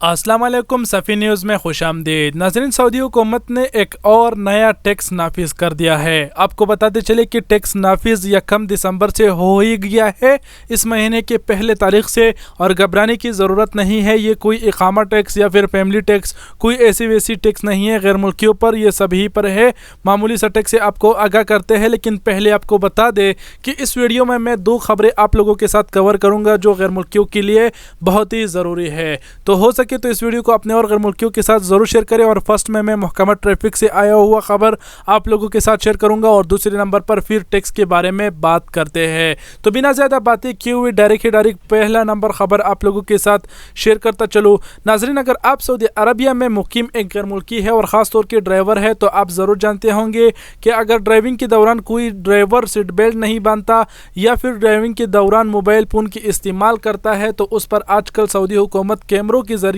अस्सलाम वालेकुम सफ़ी न्यूज़ में खुश आमदीद। नाज़रीन, सऊदी हुकूमत ने एक और नया टैक्स नाफिज कर दिया है। आपको बताते चले कि टैक्स नाफिज 1 दिसंबर से हो ही गया है, इस महीने के पहले तारीख से। और घबराने की ज़रूरत नहीं है, ये कोई इकामा टैक्स या फिर फैमिली टैक्स, कोई ऐसी वैसी टैक्स नहीं है गैर मुल्कियों पर, यह सभी पर है। मामूली सा टैक्स से आपको आगाह करते हैं, लेकिन पहले आपको बता दें कि इस वीडियो में मैं 2 खबरें आप लोगों के साथ कवर करूँगा जो गैर मुल्कियों के लिए बहुत ही ज़रूरी है। तो हो तो इस वीडियो को अपने और गैर मुल्कियों के साथ ज़रूर शेयर करें। और फर्स्ट में मैं महकमा ट्रैफिक से आया हुआ खबर आप लोगों के साथ शेयर करूंगा, और दूसरे नंबर पर फिर टैक्स के बारे में बात करते हैं। तो बिना ज़्यादा बातें किए हुए डायरेक्ट पहला नंबर खबर आप लोगों के साथ शेयर करता चलो। नाजरीन, अगर आप सऊदी अरबिया में मुकीम एक गैर मुल्की है और ख़ास तौर के ड्राइवर है, तो आप ज़रूर जानते होंगे कि अगर ड्राइविंग के दौरान कोई ड्राइवर सीट बेल्ट नहीं बांधता या फिर ड्राइविंग के दौरान मोबाइल फ़ोन की इस्तेमाल करता है, तो उस पर आजकल सऊदी हुकूमत कैमरों के ज़रिए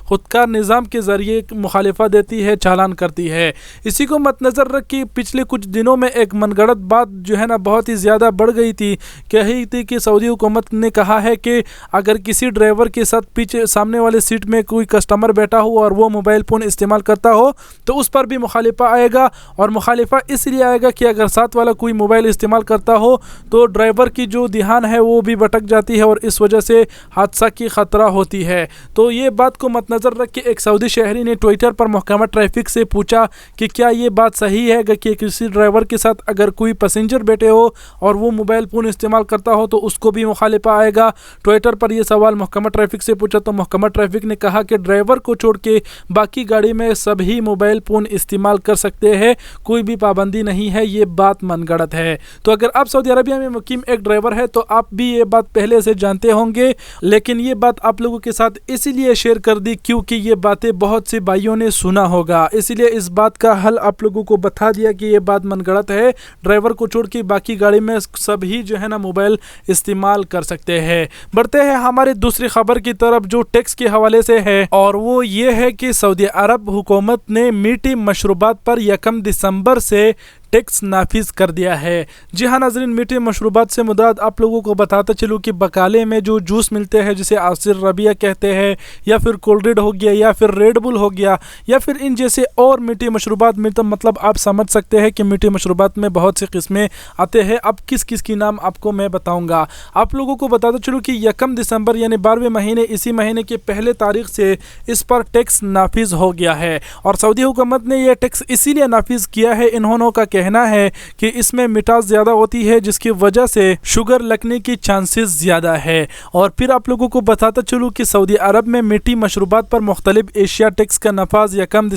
खुदकार निज़ाम के ज़रिए मुखालिफा देती है, चालान करती है। इसी को मद्देनज़र रख के पिछले कुछ दिनों में एक मनगढ़ंत बात जो है ना बहुत ही ज़्यादा बढ़ गई थी। कही थी कि सऊदी हुकूमत ने कहा है कि अगर किसी ड्राइवर के साथ पीछे सामने वाले सीट में कोई कस्टमर बैठा हो और वो मोबाइल फ़ोन इस्तेमाल करता हो, तो उस पर भी मुखालिफा आएगा। और मुखालिफा इसलिए आएगा कि अगर साथ वाला कोई मोबाइल इस्तेमाल करता हो तो ड्राइवर की जो ध्यान है वो भी भटक जाती है और इस वजह से हादसा की ख़तरा होती है। तो ये बात को मद्देनज़र रख के एक सऊदी शहरी ने ट्विटर पर महकमा ट्रैफिक से पूछा कि क्या ये बात सही है कि किसी ड्राइवर के साथ अगर कोई पैसेंजर बैठे हो और वो मोबाइल फ़ोन इस्तेमाल करता हो तो उसको भी मुखालिफा आएगा। ट्विटर पर यह सवाल महकमा ट्रैफिक से पूछा तो महकमा ट्रैफिक ने कहा कि ड्राइवर को छोड़ के बाकी गाड़ी में सभी मोबाइल फ़ोन इस्तेमाल कर सकते हैं, कोई भी पाबंदी नहीं है, ये बात मनगढ़ंत है। तो अगर आप सऊदी अरबिया में मुकीम एक ड्राइवर है तो आप भी ये बात पहले से जानते होंगे, लेकिन ये बात आप लोगों के साथ इसीलिए शेयर कर दी क्योंकि ये बातें बहुत से भाइयों ने सुना होगा, इसलिए इस बात का हल आप लोगों को बता दिया कि ये बात मनगढ़ंत है। ड्राइवर को छोड़ के बाकी गाड़ी में सभी जो है ना मोबाइल इस्तेमाल कर सकते हैं। बढ़ते हैं हमारे दूसरी खबर की तरफ जो टैक्स के हवाले से है, और वो ये है कि सऊदी अरब हुकूमत ने मीठी मशरूबात पर 1 दिसंबर से टैक्स नाफिज कर दिया है। जी हाँ नाजरीन, मीठे मशरूबात से मुराद आप लोगों को बताता चलूँ कि बकाले में जो जूस मिलते हैं जिसे आसिर रबिया कहते हैं, या फिर कोल्ड ड्रिंक हो गया, या फिर रेड बुल हो गया, या फिर इन जैसे और मीठे मशरूबात मिलते, मतलब आप समझ सकते हैं कि मीठे मशरूबात में बहुत सी किस्में आते हैं। अब किस किस की नाम आपको मैं बताऊँगा। आप लोगों को बताता चलूँ कि 1 दिसंबर यानी 12वें महीने, इसी महीने के पहले तारीख से इस पर टैक्स नाफिज हो गया है। और सऊदी हुकूमत ने यह टैक्स इसीलिए नाफिज किया है, इन्होंने का कहना है कि इसमें मिठास ज़्यादा होती है जिसकी वजह से शुगर लगने की चांसेस ज़्यादा है। और फिर आप लोगों को बताता चलूँ कि सऊदी अरब में मीठी मशरूबात पर मुख्तलिफ एशिया टैक्स का नफाज 1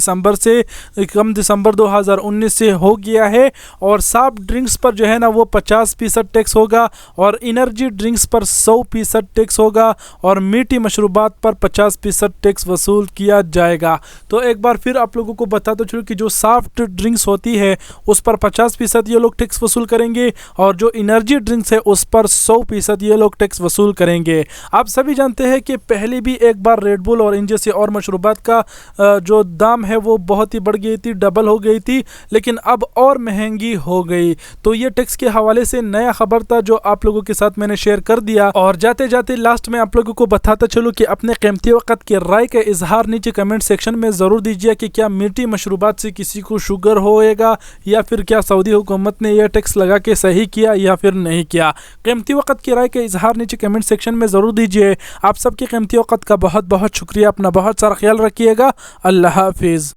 दिसंबर 2019 से हो गया है। और सॉफ्ट ड्रिंक्स पर जो है ना वो 50% टैक्स होगा, और एनर्जी ड्रिंक्स पर 100% टैक्स होगा, और मीठी मशरूबात पर 50% टैक्स वसूल किया जाएगा। तो एक बार फिर आप लोगों को बताता चलूँ कि जो सॉफ्ट ड्रिंक्स होती है उस पर 50% ये लोग टैक्स वसूल करेंगे, और जो एनर्जी ड्रिंक्स है उस पर 100% ये लोग टैक्स वसूल करेंगे। आप सभी जानते हैं कि पहले भी एक बार रेड बुल और इन जैसे और मशरूबात का जो दाम है वो बहुत ही बढ़ गई थी, डबल हो गई थी, लेकिन अब और महंगी हो गई। तो ये टैक्स के हवाले से नया खबर था जो आप लोगों के साथ मैंने शेयर कर दिया। और जाते जाते लास्ट में आप लोगों को बताता चलूँ कि अपने कीमती वक्त की राय का इजहार नीचे कमेंट सेक्शन में ज़रूर दीजिए कि क्या मीठी मशरूबात से किसी को शुगर होएगा, या फिर क्या सऊदी हुकूमत ने यह टैक्स लगा के सही किया या फिर नहीं किया। कीमती वक्त की राय का इजहार नीचे कमेंट सेक्शन में ज़रूर दीजिए। आप सबके कीमती वक्त का बहुत बहुत शुक्रिया। अपना बहुत सारा ख्याल रखिएगा। अल्लाह हाफिज़।